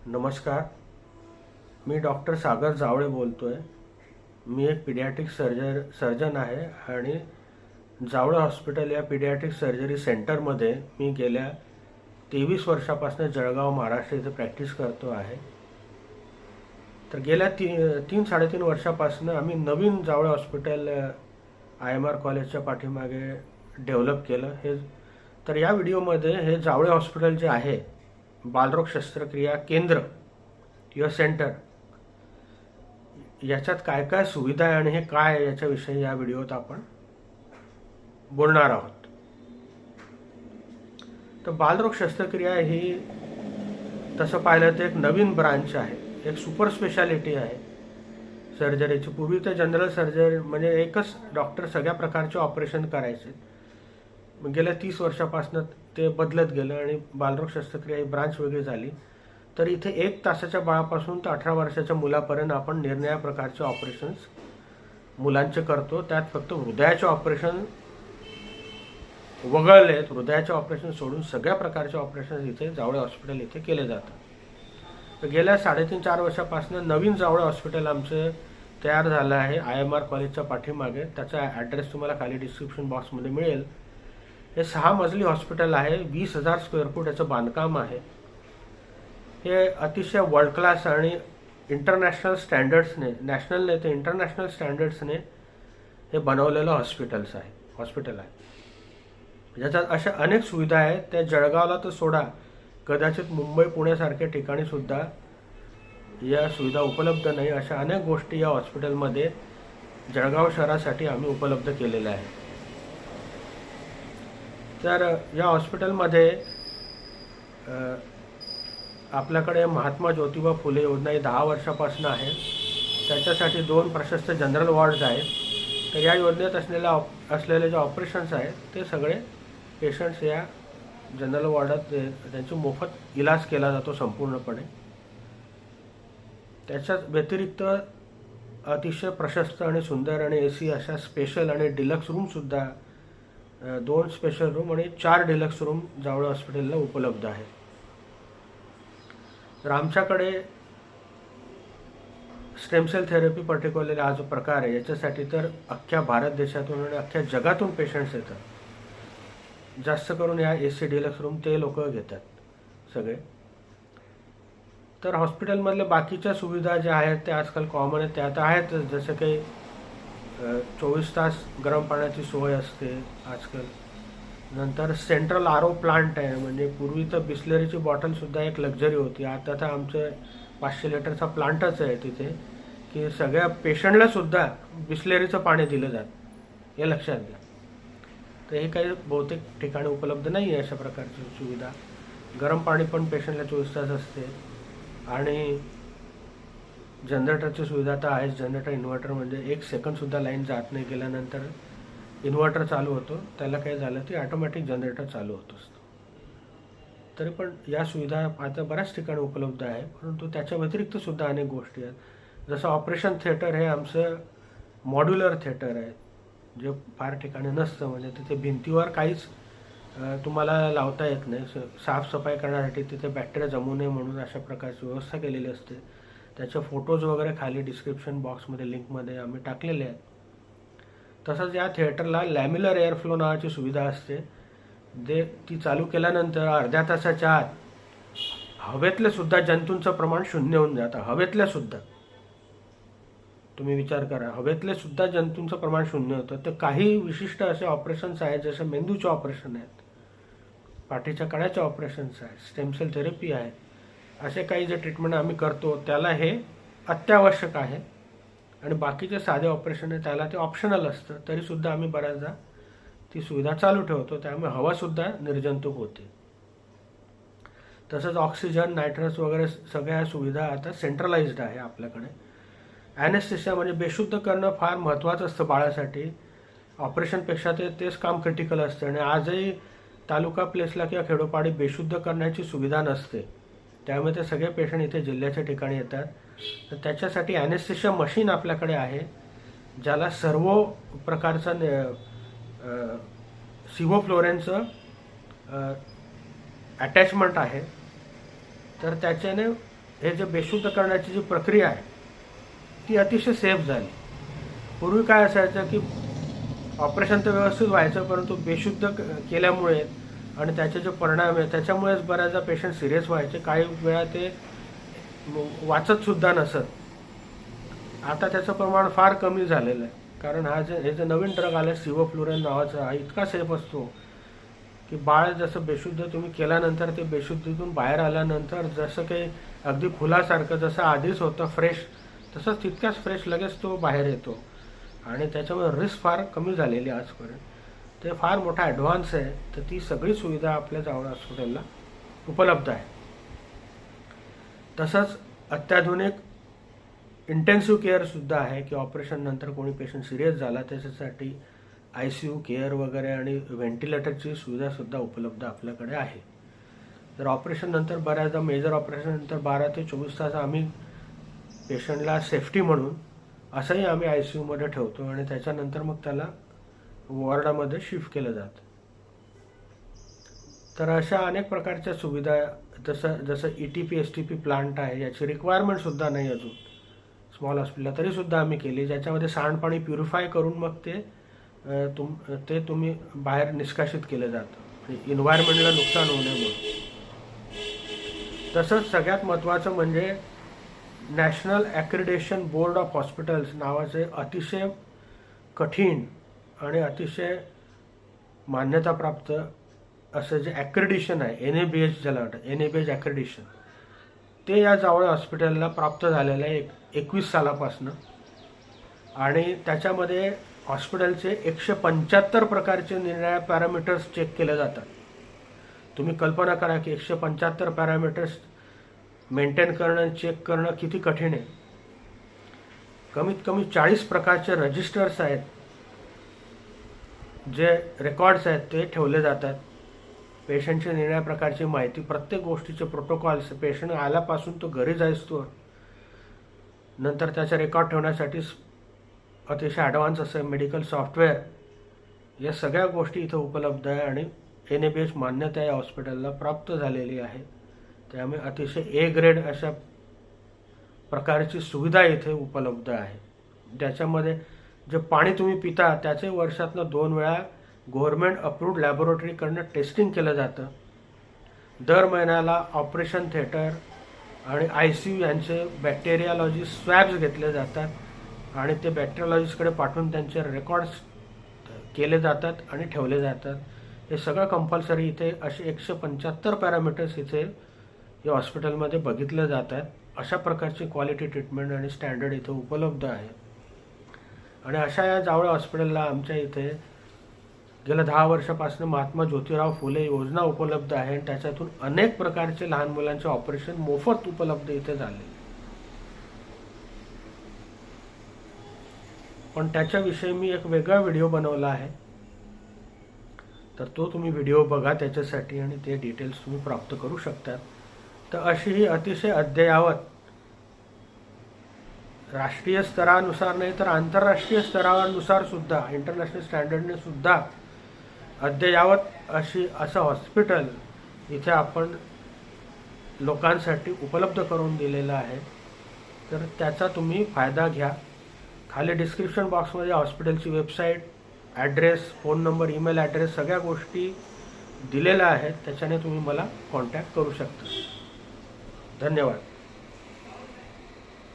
नमस्कार. मी डॉक्टर सागर जावळे बोलतोय. मी एक पीडियाट्रिक सर्जन आहे आणि जावळे हॉस्पिटल या पीडियाट्रिक सर्जरी सेंटरमध्ये मी गेल्या 23 वर्षापासून जळगाव महाराष्ट्र इथे प्रॅक्टिस करतो आहे. तर गेल्या 3-3.5 वर्षापासून आम्ही नवीन जावळे हॉस्पिटल IMR कॉलेजच्या पाठीमागे डेव्हलप केलं. तर या व्हिडिओमध्ये हे जावळे हॉस्पिटल जे आहे, बालरोग शस्त्रक्रिया केंद्र किंवा सेंटर, याच्यात काय काय सुविधा आहे आणि हे काय आहे याच्याविषयी या व्हिडिओत आपण बोलणार आहोत. तर बालरोग शस्त्रक्रिया ही तसं पाहिलं तर एक नवीन ब्रांच आहे, एक सुपर स्पेशालिटी आहे सर्जरीची. पूर्वी तर जनरल सर्जरी म्हणजे एकच डॉक्टर सगळ्या प्रकारचे ऑपरेशन करायचे. गेल्या 30 वर्षापासून ते बदलत गेलं आणि बालरोग शस्त्रक्रिया ही ब्रांच वेगळी झाली. तर इथे 1 तासाच्या बाळापासून तर 18 वर्षाच्या मुलापर्यंत आपण निरनिराळ्या प्रकारचे ऑपरेशन्स मुलांचे करतो. त्यात फक्त हृदयाचे ऑपरेशन वगळले, हृदयाचे ऑपरेशन सोडून सगळ्या प्रकारचे ऑपरेशन इथे जावळे हॉस्पिटल इथे केले जातात. तर गेल्या 3.5-4 वर्षापासून नवीन जावळे हॉस्पिटल आमचं तयार झालं आहे IMR कॉलेजच्या पाठीमागे. त्याचा ॲड्रेस तुम्हाला खाली डिस्क्रिप्शन बॉक्समध्ये मिळेल. हे 6 मजली हॉस्पिटल आहे. 20,000 स्क्वेअर फूट याचं बांधकाम आहे. हे अतिशय वर्ल्ड क्लास आणि इंटरनॅशनल स्टँडर्ड्सने, नॅशनल नाही तर इंटरनॅशनल स्टँडर्ड्सने हे बनवलेलं हॉस्पिटल आहे. ज्याच्यात अशा अनेक सुविधा आहेत. त्या जळगावला तर सोडा, कदाचित मुंबई पुण्यासारख्या ठिकाणी सुद्धा या सुविधा उपलब्ध नाही. अशा अनेक गोष्टी या हॉस्पिटलमध्ये जळगाव शहरासाठी आम्ही उपलब्ध केलेल्या आहेत. तर या हॉस्पिटलमध्ये आपल्याकडे महात्मा ज्योतिबा फुले योजना ही 10 वर्षापासून आहे. त्याच्यासाठी 2 प्रशस्त जनरल वॉर्ड्स आहेत. तर या योजनेत असलेले जे ऑपरेशन्स आहेत ते सगळे पेशंट्स या जनरल वॉर्डात त्यांची मोफत इलाज केला जातो संपूर्णपणे. त्याच्या व्यतिरिक्त अतिशय प्रशस्त आणि सुंदर आणि AC अशा स्पेशल आणि डिलक्स रूमसुद्धा, 2 स्पेशल रूम आणि 4 डिलक्स रूम जावळे हॉस्पिटलला उपलब्ध आहेत. तर आमच्याकडे स्टेमसेल थेरपी पर्टिक्युलरली हा जो प्रकार आहे याच्यासाठी तर अख्ख्या भारत देशातून आणि अख्ख्या जगातून पेशंट्स येतात. जास्त करून या AC डिलक्स रूम ते लोक घेतात सगळे. तर हॉस्पिटलमधल्या बाकीच्या सुविधा ज्या आहेत त्या आजकाल कॉमन आहेत, त्या आता आहेत. जसं काही 24 तास गरम पाण्याची सोय असते आजकाल. नंतर सेंट्रल RO प्लांट आहे. म्हणजे पूर्वी तर बिस्लरीची बॉटलसुद्धा एक लक्झरी होती. आता तर आमचं 500 लिटरचा प्लांटच आहे तिथे, की सगळ्या पेशंटलासुद्धा बिस्लरीचं पाणी दिलं जातं, हे लक्षात घ्या. तर हे काही बहुतेक ठिकाणी उपलब्ध नाही आहे अशा प्रकारची सुविधा. गरम पाणी पण पेशंटला 24 तास असते. आणि जनरेटरची सुविधा तर आहेच. जनरेटर, इन्व्हर्टर, म्हणजे 1 सेकंडसुद्धा लाईन जात नाही. गेल्यानंतर इन्व्हर्टर चालू होतो, त्याला काही झालं ते ऑटोमॅटिक जनरेटर चालू होत असतो. तरी पण या सुविधा आता बऱ्याच ठिकाणी उपलब्ध आहे. परंतु त्याच्या व्यतिरिक्त सुद्धा अनेक गोष्टी आहेत. जसं ऑपरेशन थिएटर हे आमचं मॉड्युलर थिएटर आहे, जे फार ठिकाणी नसतं. म्हणजे तिथे भिंतीवर काहीच तुम्हाला लावता येत नाही. साफसफाई करण्यासाठी तिथे बॅक्टेरिया जमू नये म्हणून अशा प्रकारची व्यवस्था केलेली असते. त्याचे फोटोज वगैरे खाली डिस्क्रिप्शन बॉक्समध्ये लिंकमध्ये आम्ही टाकलेले आहेत. तसंच या थिएटरला लॅम्युलर एअरफ्लो नावाची सुविधा असते. ती चालू केल्यानंतर अर्ध्या तासाच्या आत हवेतले सुद्धा जंतूंचं प्रमाण 0 होऊन जातं. हवेतल्या सुद्धा, तुम्ही विचार करा, हवेतले सुद्धा जंतूंचं प्रमाण 0 होतं. तर काही विशिष्ट असे ऑपरेशन्स आहेत, जसे मेंदूचे ऑपरेशन आहेत, पाठीच्या कण्याचे ऑपरेशन्स आहेत, स्टेमसेल थेरपी आहे, असे काही जे ट्रीटमेंट आम्ही करतो त्याला हे अत्यावश्यक आहे. आणि बाकीचे साधे ऑपरेशन आहे त्याला ते ऑप्शनल असतं. तरीसुद्धा आम्ही बऱ्याचदा ती सुविधा चालू ठेवतो. त्यामुळे हवासुद्धा निर्जंतुक होते. तसंच ऑक्सिजन, नायट्रस वगैरे सगळ्या सुविधा आता सेंट्रलाइज्ड आहे आपल्याकडे. ॲनेस्थेसिया म्हणजे बेशुद्ध करणं फार महत्त्वाचं असतं बाळासाठी. ऑपरेशनपेक्षा तेच काम क्रिटिकल असतं. आणि आजही तालुका प्लेसला किंवा खेडोपाडी बेशुद्ध करण्याची सुविधा नसते. त्यामुळे ते सगळे पेशंट इथे जिल्ह्याच्या ठिकाणी येतात. तर त्याच्यासाठी ॲनेस्थेसिया मशीन आपल्याकडे आहे, ज्याला सर्व प्रकारचं सिव्होफ्लोरेनचं अटॅचमेंट आहे. तर त्याच्याने हे जे बेशुद्ध करण्याची जी प्रक्रिया आहे ती अतिशय सेफ झाली. पूर्वी काय असायचं की ऑपरेशन तर व्यवस्थित व्हायचं, परंतु बेशुद्ध केल्यामुळे आणि त्याचे जे परिणाम आहे त्याच्यामुळेच बऱ्याचदा पेशंट सिरियस व्हायचे, काही वेळा ते वाचतसुद्धा नसत. आता त्याचं प्रमाण फार कमी झालेलं आहे, कारण हे जे नवीन ड्रग आले सिवोफ्लुरेन नावाचा, हा इतका सेफ असतो की बाळ जसं बेशुद्ध तुम्ही केल्यानंतर ते बेशुद्धीतून बाहेर आल्यानंतर जसं काही अगदी फुलासारखं जसं आधीच होतं फ्रेश, तसंच तितक्याच फ्रेश लगेच तो बाहेर येतो. आणि त्याच्यामुळे रिस्क फार कमी झालेली आजपर्यंत. ते फार मोठा ॲडव्हान्स आहे. तर ती सगळी सुविधा आपल्या जावळ हॉस्पिटलला उपलब्ध आहे. तसंच अत्याधुनिक इंटेन्सिव्ह केअरसुद्धा आहे की ऑपरेशन नंतर कोणी पेशंट सिरियस झाला त्याच्यासाठी ICU केअर वगैरे आणि व्हेंटिलेटरची सुविधासुद्धा उपलब्ध आपल्याकडे आहे. तर ऑपरेशन नंतर बऱ्याचदा मेजर ऑपरेशन नंतर 12 ते 24 तास आम्ही पेशंटला सेफ्टी म्हणून असंही आम्ही ICU मध्ये ठेवतो आणि त्याच्यानंतर मग त्याला वॉर्डामध्ये शिफ्ट केलं जातं. तर अशा अनेक प्रकारच्या सुविधा, जसं ETP STP प्लांट आहे, याची रिक्वायरमेंटसुद्धा नाही अजून स्मॉल हॉस्पिटलला, तरीसुद्धा आम्ही केली, ज्याच्यामध्ये सांडपाणी प्युरिफाय करून मग ते तुम्ही बाहेर निष्कासित केलं जातं, इन्व्हायरमेंटला नुकसान होऊ नये म्हणून. तसंच सगळ्यात महत्त्वाचं म्हणजे नॅशनल ॲक्रिडेशन बोर्ड ऑफ हॉस्पिटल्स नावाचे अतिशय कठीण आणि अतिशय मान्यताप्राप्त असं जे ॲक्रिडिशन आहे, NABH ज्याला वाटतं, NABH ॲक्रिडिशन, ते या जावळ हॉस्पिटलला प्राप्त झालेलं आहे 21 सालापासून. आणि त्याच्यामध्ये हॉस्पिटलचे 175 प्रकारचे निरनिराळे पॅरामीटर्स चेक केले जातात. तुम्ही कल्पना करा की 175 पॅरामीटर्स मेंटेन करणं, चेक करणं किती कठीण आहे. कमीत कमी 40 प्रकारचे रजिस्टर्स आहेत, जे रेकॉर्ड्स आहेत ते ठेवले जातात. पेशंटची निरनिराळ्या प्रकारची माहिती, प्रत्येक गोष्टीचे प्रोटोकॉल्स, पेशंट आल्यापासून तो घरी जायचो नंतर त्याचा रेकॉर्ड ठेवण्यासाठी अतिशय ॲडव्हान्स असं मेडिकल सॉफ्टवेअर, या सगळ्या गोष्टी इथं उपलब्ध आहे. आणि NABH मान्यता या हॉस्पिटलला प्राप्त झालेली आहे. त्यामुळे अतिशय A ग्रेड अशा प्रकारची सुविधा इथे उपलब्ध आहे. ज्याच्यामध्ये जे पाणी तुम्ही पिता त्याचे वर्षातनं 2 वेळा गव्हर्नमेंट अप्रूव्ड लॅबोरेटरीकडनं टेस्टिंग केलं जातं. दर महिन्याला ऑपरेशन थिएटर आणि ICU यांचे बॅक्टेरियालॉजी स्वॅब्स घेतले जातात आणि ते बॅक्टेरियालॉजिस्टकडे पाठवून त्यांचे रेकॉर्ड्स केले जातात आणि ठेवले जातात. हे सगळं कंपल्सरी इथे असे 175 पॅरामीटर्स इथे या हॉस्पिटलमध्ये बघितले जातात. अशा प्रकारची क्वालिटी ट्रीटमेंट आणि स्टँडर्ड इथे उपलब्ध आहे. आणि अशा या जावळ हॉस्पिटलला आमच्या इथे गेल्या 10 वर्षापासून महात्मा ज्योतिराव फुले योजना उपलब्ध आहे आणि त्याच्यातून अनेक प्रकारचे लहान मुलांचे ऑपरेशन मोफत उपलब्ध इथे झाले. पण त्याच्याविषयी मी एक वेगळा व्हिडिओ बनवला आहे, तर तो तुम्ही व्हिडिओ बघा त्याच्यासाठी आणि ते डिटेल्स तुम्ही प्राप्त करू शकता. तर अशी ही अतिशय अद्ययावत, राष्ट्रीय स्तरानुसार नाही तर आंतरराष्ट्रीय स्तरानुसार सुद्धा, इंटरनॅशनल स्टँडर्डने सुद्धा अद्ययावत असं हॉस्पिटल इथे आपण लोकांसाठी उपलब्ध करून दिलेलं आहे. तर त्याचा तुम्ही फायदा घ्या. खाली डिस्क्रिप्शन बॉक्समध्ये हॉस्पिटलची website, address, phone number, email address सगळ्या गोष्टी दिलेल्या आहेत. त्याच्याने तुम्ही मला कॉन्टॅक्ट करू शकता. धन्यवाद.